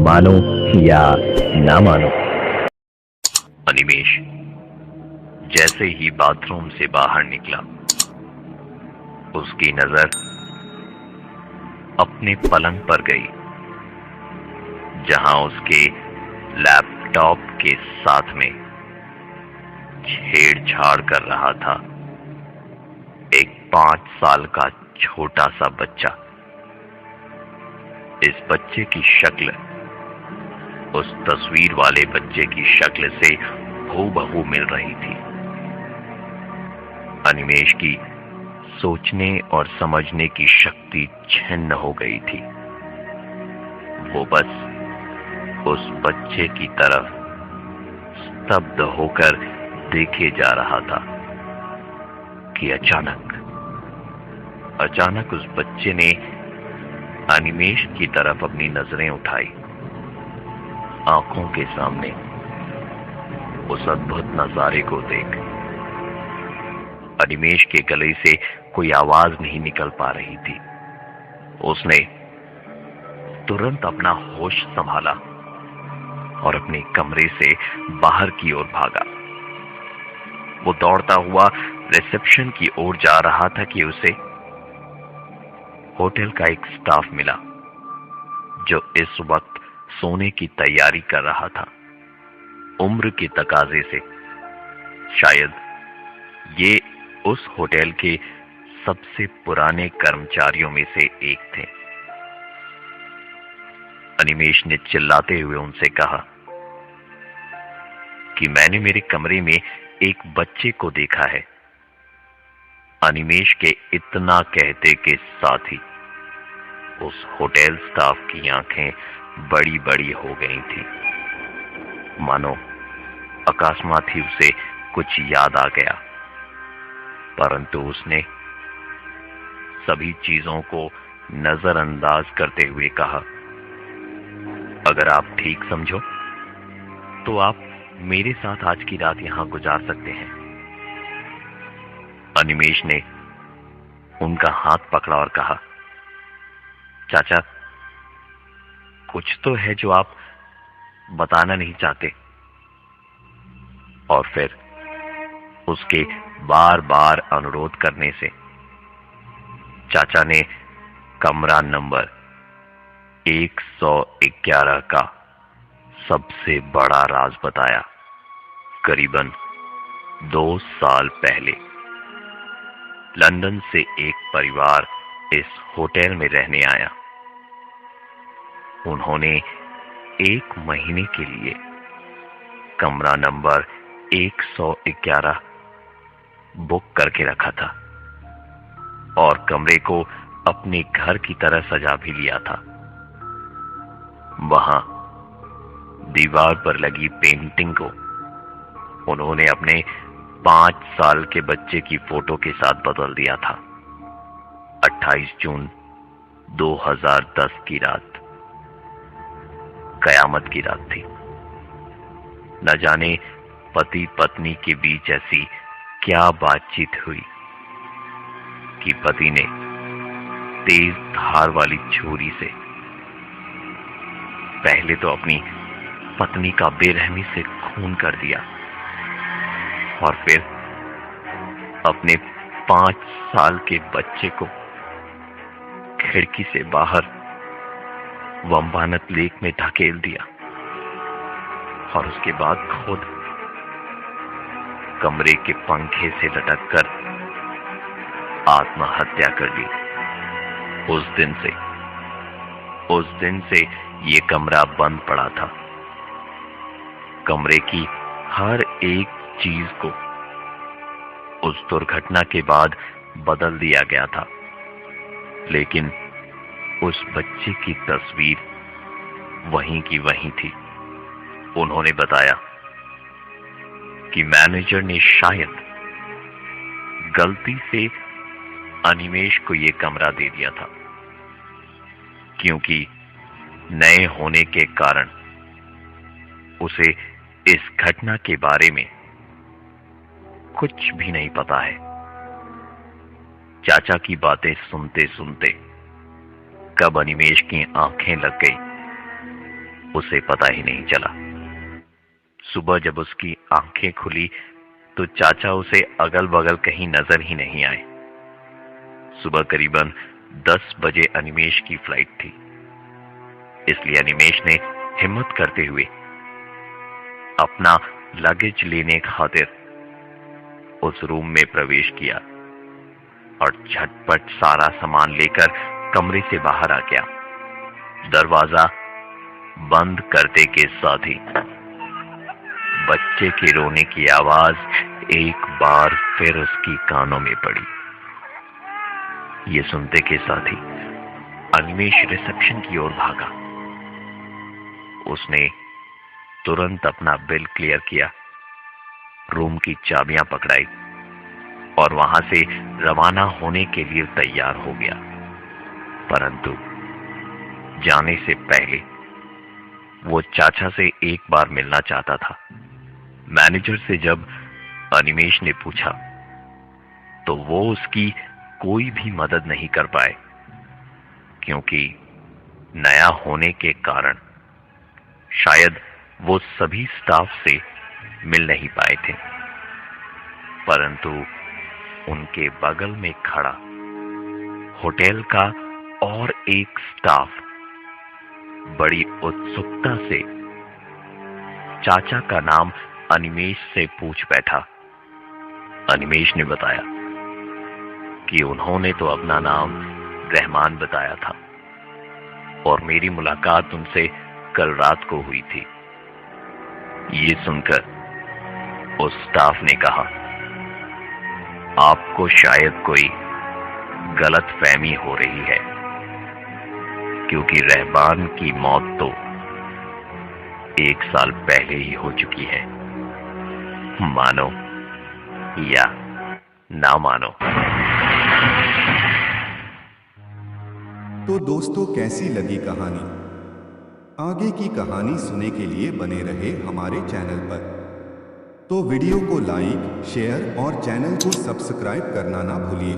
मानो या ना मानो। अनिमेष जैसे ही बाथरूम से बाहर निकला, उसकी नजर अपने पलंग पर गई, जहां उसके लैपटॉप के साथ में छेड़छाड़ कर रहा था एक 5 साल का छोटा सा बच्चा। इस बच्चे की शक्ल उस तस्वीर वाले बच्चे की शक्ल से हूबहू मिल रही थी। अनिमेष की सोचने और समझने की शक्ति छिन्न हो गई थी। वो बस उस बच्चे की तरफ स्तब्ध होकर देखे जा रहा था कि अचानक उस बच्चे ने अनिमेष की तरफ अपनी नजरें उठाई। आंखों के सामने उस अद्भुत नजारे को देख अनिमेष के गले से कोई आवाज नहीं निकल पा रही थी। उसने तुरंत अपना होश संभाला और अपने कमरे से बाहर की ओर भागा। वो दौड़ता हुआ रिसेप्शन की ओर जा रहा था कि उसे होटल का एक स्टाफ मिला, जो इस वक्त सोने की तैयारी कर रहा था। उम्र के तकाजे से शायद ये उस होटल के सबसे पुराने कर्मचारियों में से एक थे। अनिमेष ने चिल्लाते हुए उनसे कहा कि मैंने मेरे कमरे में एक बच्चे को देखा है। अनिमेष के इतना कहते के साथ ही उस होटल स्टाफ की आंखें बड़ी बड़ी हो गई थी, मानो अकस्मात ही उसे कुछ याद आ गया। परंतु उसने सभी चीजों को नजरअंदाज करते हुए कहा, अगर आप ठीक समझो तो आप मेरे साथ आज की रात यहां गुजार सकते हैं। अनिमेष ने उनका हाथ पकड़ा और कहा, चाचा, कुछ तो है जो आप बताना नहीं चाहते। और फिर उसके बार बार अनुरोध करने से चाचा ने कमरा नंबर 111 का सबसे बड़ा राज बताया। करीबन 2 साल पहले लंदन से एक परिवार इस होटल में रहने आया। उन्होंने 1 महीने के लिए कमरा नंबर 111 बुक करके रखा था और कमरे को अपने घर की तरह सजा भी लिया था। वहां दीवार पर लगी पेंटिंग को उन्होंने अपने 5 साल के बच्चे की फोटो के साथ बदल दिया था। 28 जून 2010 की रात कयामत की रात थी। न जाने पति पत्नी के बीच ऐसी क्या बातचीत हुई कि पति ने तेज धार वाली छुरी से पहले तो अपनी पत्नी का बेरहमी से खून कर दिया और फिर अपने 5 साल के बच्चे को खिड़की से बाहर वंबानत लेक में ढकेल दिया और उसके बाद खुद कमरे के पंखे से लटककर आत्महत्या कर ली। उस दिन से ये कमरा बंद पड़ा था। कमरे की हर एक चीज को उस दुर्घटना के बाद बदल दिया गया था, लेकिन उस बच्चे की तस्वीर वहीं की वहीं थी। उन्होंने बताया कि मैनेजर ने शायद गलती से अनिमेष को यह कमरा दे दिया था, क्योंकि नए होने के कारण उसे इस घटना के बारे में कुछ भी नहीं पता है। चाचा की बातें सुनते सुनते कब अनिमेष की आंखें लग गई उसे पता ही नहीं चला। सुबह जब उसकी आंखें खुली तो चाचा उसे अगल बगल कहीं नजर ही नहीं आए। सुबह करीबन 10 बजे अनिमेश की फ्लाइट थी, इसलिए अनिमेश ने हिम्मत करते हुए अपना लगेज लेने खातिर उस रूम में प्रवेश किया और झटपट सारा सामान लेकर कमरे से बाहर आ गया। दरवाजा बंद करते के साथ ही बच्चे के रोने की आवाज एक बार फिर उसकी कानों में पड़ी। ये सुनते के साथ ही अनिमेश रिसेप्शन की ओर भागा। उसने तुरंत अपना बिल क्लियर किया, रूम की चाबियां पकड़ाई और वहां से रवाना होने के लिए तैयार हो गया। परंतु जाने से पहले वो चाचा से एक बार मिलना चाहता था। मैनेजर से जब अनिमेश ने पूछा तो वो उसकी कोई भी मदद नहीं कर पाए, क्योंकि नया होने के कारण शायद वो सभी स्टाफ से मिल नहीं पाए थे। परंतु उनके बगल में खड़ा होटल का और एक स्टाफ बड़ी उत्सुकता से चाचा का नाम अनिमेश से पूछ बैठा। अनिमेश ने बताया कि उन्होंने तो अपना नाम रहमान बताया था और मेरी मुलाकात उनसे कल रात को हुई थी। ये सुनकर उस स्टाफ ने कहा, आपको शायद कोई गलत फहमी हो रही है, क्योंकि रहमान की मौत तो 1 साल पहले ही हो चुकी है। मानो या ना मानो। तो दोस्तों, कैसी लगी कहानी? आगे की कहानी सुनने के लिए बने रहे हमारे चैनल पर। तो वीडियो को लाइक, शेयर और चैनल को सब्सक्राइब करना ना भूलिए।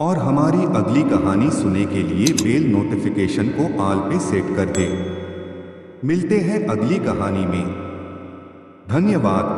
और हमारी अगली कहानी सुनने के लिए बेल नोटिफिकेशन को ऑल पे सेट कर दें। मिलते हैं अगली कहानी में। धन्यवाद।